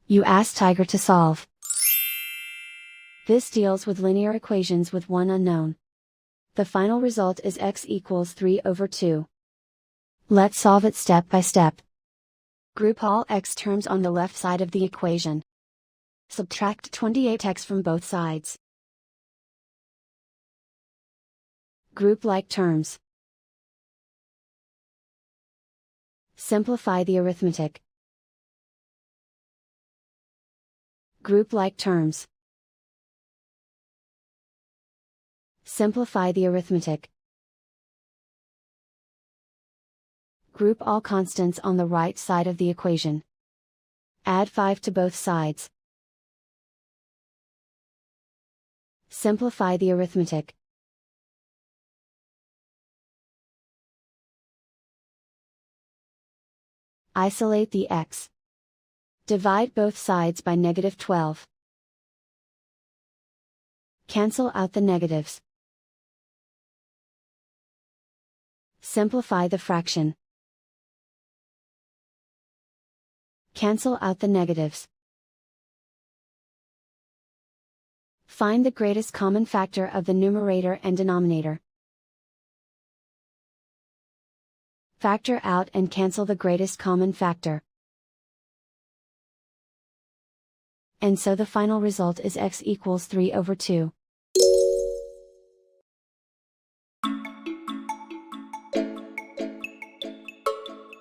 You ask Tiger to solve. This deals with linear equations with one unknown. The final result is x equals 3/2. Let's solve it step by step. Group all x terms on the left side of the equation. Subtract 28x from both sides. Group like terms. Simplify the arithmetic. Group like terms. Simplify the arithmetic. Group all constants on the right side of the equation. Add 5 to both sides. Simplify the arithmetic. Isolate the x. Divide both sides by -12. Cancel out the negatives. Simplify the fraction. Cancel out the negatives. Find the greatest common factor of the numerator and denominator. Factor out and cancel the greatest common factor. And so the final result is x equals 3/2.